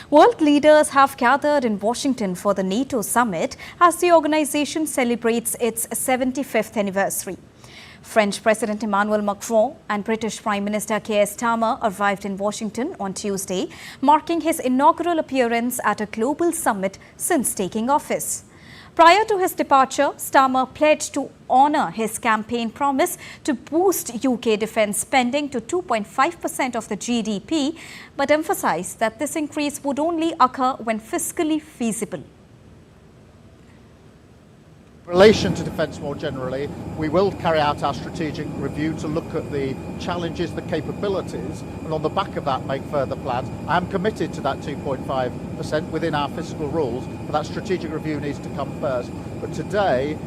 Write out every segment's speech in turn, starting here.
World leaders have gathered in Washington for the NATO summit as the organization celebrates its 75th anniversary. French President Emmanuel Macron and British Prime Minister Keir Starmer arrived in Washington on Tuesday, marking his inaugural appearance at a global summit since taking office. Prior to his departure, Starmer pledged to honour his campaign promise to boost UK defence spending to 2.5% of the GDP, but emphasised that this increase would only occur when fiscally feasible. In relation to defence more generally, we will carry out our strategic review to look at the challenges, the capabilities, and on the back of that make further plans. I am committed to that 2.5% within our fiscal rules, but that strategic review needs to come first. But today,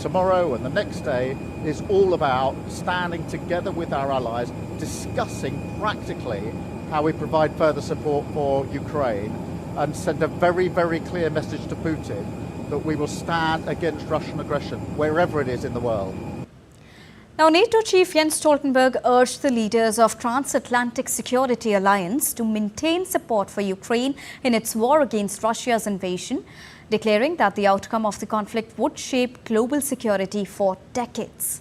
tomorrow and the next day, is all about standing together with our allies, discussing practically how we provide further support for Ukraine and send a very, very clear message to Putin that we will stand against Russian aggression wherever it is in the world. Now, NATO Chief Jens Stoltenberg urged the leaders of Transatlantic Security Alliance to maintain support for Ukraine in its war against Russia's invasion, declaring that the outcome of the conflict would shape global security for decades.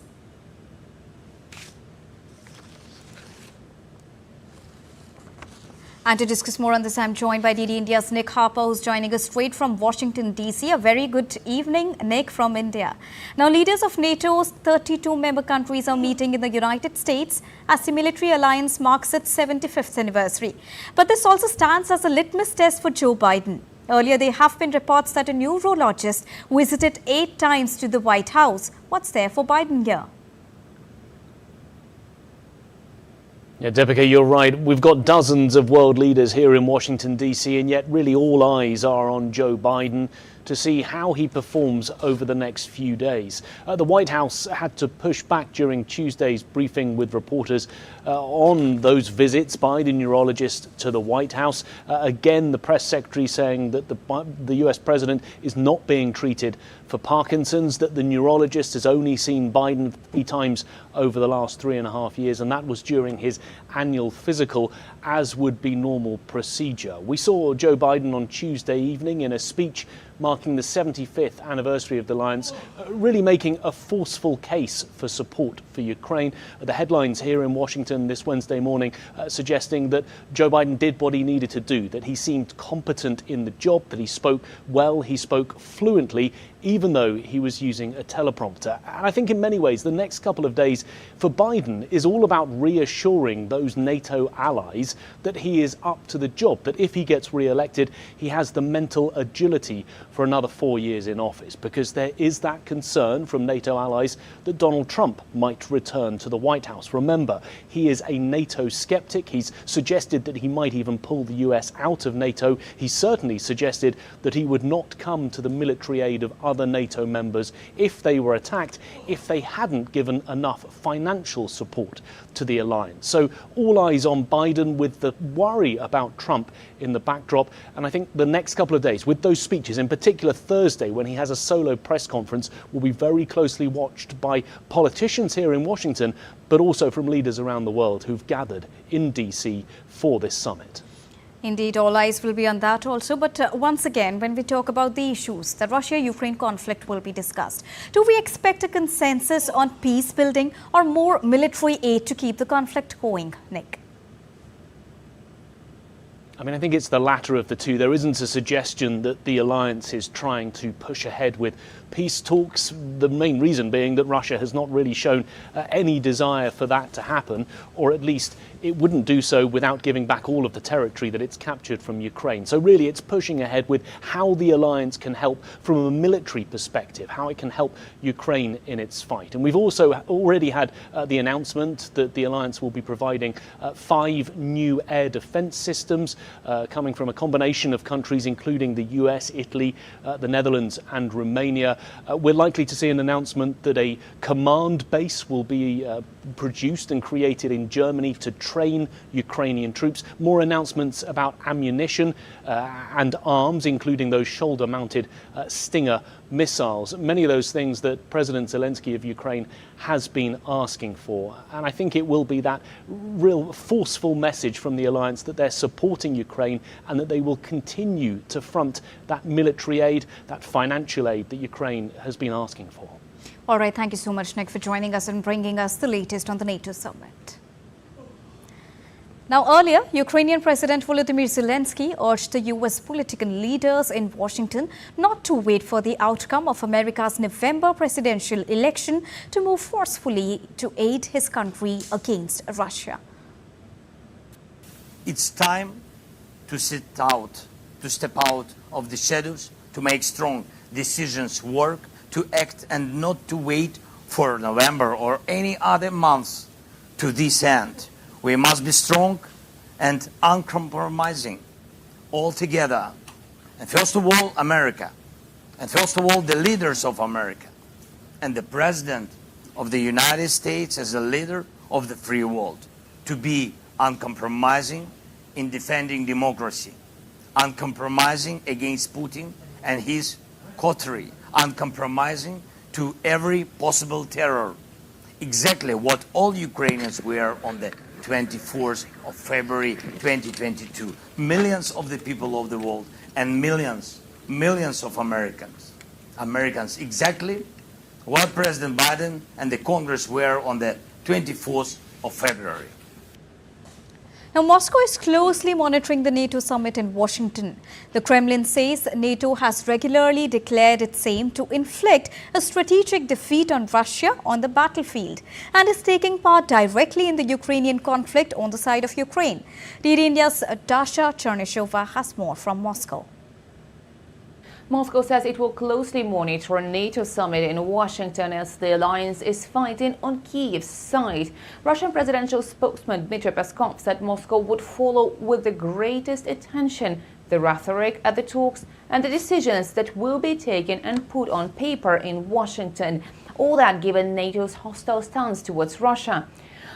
And to discuss more on this, I'm joined by DD India's Nick Harper, who's joining us straight from Washington, D.C. A very good evening, Nick, from India. Now, leaders of NATO's 32 member countries are meeting in the United States as the military alliance marks its 75th anniversary. But this also stands as a litmus test for Joe Biden. Earlier, there have been reports that a neurologist visited 8 times to the White House. What's there for Biden here? Yeah, Deepika, you're right. We've got dozens of world leaders here in Washington, D.C., and yet really all eyes are on Joe Biden to see how he performs over the next few days. The White House had to push back during Tuesday's briefing with reporters on those visits by the neurologist to the White House. Again, the press secretary saying that the US president is not being treated for Parkinson's, that the neurologist has only seen Biden 3 times over the last 3.5 years, and that was during his annual physical, as would be normal procedure. We saw Joe Biden on Tuesday evening in a speech marking the 75th anniversary of the alliance, really making a forceful case for support for Ukraine. The headlines here in Washington this Wednesday morning suggesting that Joe Biden did what he needed to do, that he seemed competent in the job, that he spoke well, he spoke fluently, even though he was using a teleprompter. And I think in many ways the next couple of days for Biden is all about reassuring those NATO allies that he is up to the job, that if he gets re-elected, he has the mental agility for another 4 years in office, because there is that concern from NATO allies that Donald Trump might return to the White House. Remember, he is a NATO skeptic. He's suggested that he might even pull the US out of NATO. He certainly suggested that he would not come to the military aid of other NATO members if they were attacked, if they hadn't given enough financial support to the alliance. So all eyes on Biden, with the worry about Trump in the backdrop. And I think the next couple of days, with those speeches, in particular Thursday when he has a solo press conference, will be very closely watched by politicians here in Washington, but also from leaders around the world who've gathered in DC for this summit. Indeed, all eyes will be on that also. But once again, when we talk about the issues, the Russia-Ukraine conflict will be discussed. Do we expect a consensus on peace building or more military aid to keep the conflict going, Nick? I mean, I think it's the latter of the two. There isn't a suggestion that the alliance is trying to push ahead with peace talks, the main reason being that Russia has not really shown any desire for that to happen, or at least it wouldn't do so without giving back all of the territory that it's captured from Ukraine. So really it's pushing ahead with how the alliance can help from a military perspective, how it can help Ukraine in its fight. And we've also already had the announcement that the alliance will be providing 5 new air defense systems coming from a combination of countries, including the US, Italy, the Netherlands and Romania. We're likely to see an announcement that a command base will be produced and created in Germany to train Ukrainian troops. More announcements about ammunition and arms, including those shoulder-mounted Stinger missiles. Many of those things that President Zelenskyy of Ukraine has been asking for. And I think it will be that real forceful message from the alliance that they're supporting Ukraine and that they will continue to front that military aid, that financial aid that Ukraine has been asking for. All right, thank you so much, Nick, for joining us and bringing us the latest on the NATO summit. Now, earlier, Ukrainian President Volodymyr Zelenskyy urged the U.S. political leaders in Washington not to wait for the outcome of America's November presidential election to move forcefully to aid his country against Russia. It's time to step out of the shadows, to make strong decisions work, to act and not to wait for November or any other months to this end. We must be strong and uncompromising all together. And first of all, America. And first of all, the leaders of America. And the President of the United States as a leader of the free world. To be uncompromising in defending democracy. Uncompromising against Putin and his coterie. Uncompromising to every possible terror. Exactly what all Ukrainians were on the 24th of February 2022. Millions of the people of the world and millions of Americans, exactly what President Biden and the Congress were on the 24th of February. Now, Moscow is closely monitoring the NATO summit in Washington. The Kremlin says NATO has regularly declared its aim to inflict a strategic defeat on Russia on the battlefield and is taking part directly in the Ukrainian conflict on the side of Ukraine. DD India's Dasha Chernyshova has more from Moscow. Moscow says it will closely monitor a NATO summit in Washington as the alliance is fighting on Kyiv's side. Russian presidential spokesman Dmitry Peskov said Moscow would follow with the greatest attention the rhetoric at the talks and the decisions that will be taken and put on paper in Washington. All that given NATO's hostile stance towards Russia.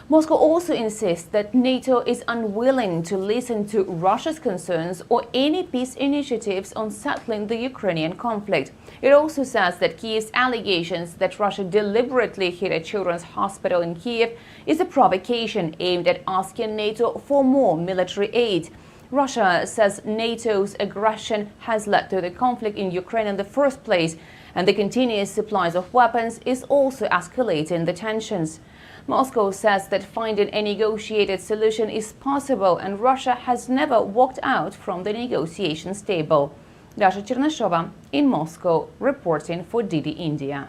Moscow also insists that NATO is unwilling to listen to Russia's concerns or any peace initiatives on settling the Ukrainian conflict. It also says that Kyiv's allegations that Russia deliberately hit a children's hospital in Kyiv is a provocation aimed at asking NATO for more military aid. Russia says NATO's aggression has led to the conflict in Ukraine in the first place, and the continuous supplies of weapons is also escalating the tensions. Moscow says that finding a negotiated solution is possible and Russia has never walked out from the negotiations table. Dasha Chernyshova in Moscow, reporting for DD India.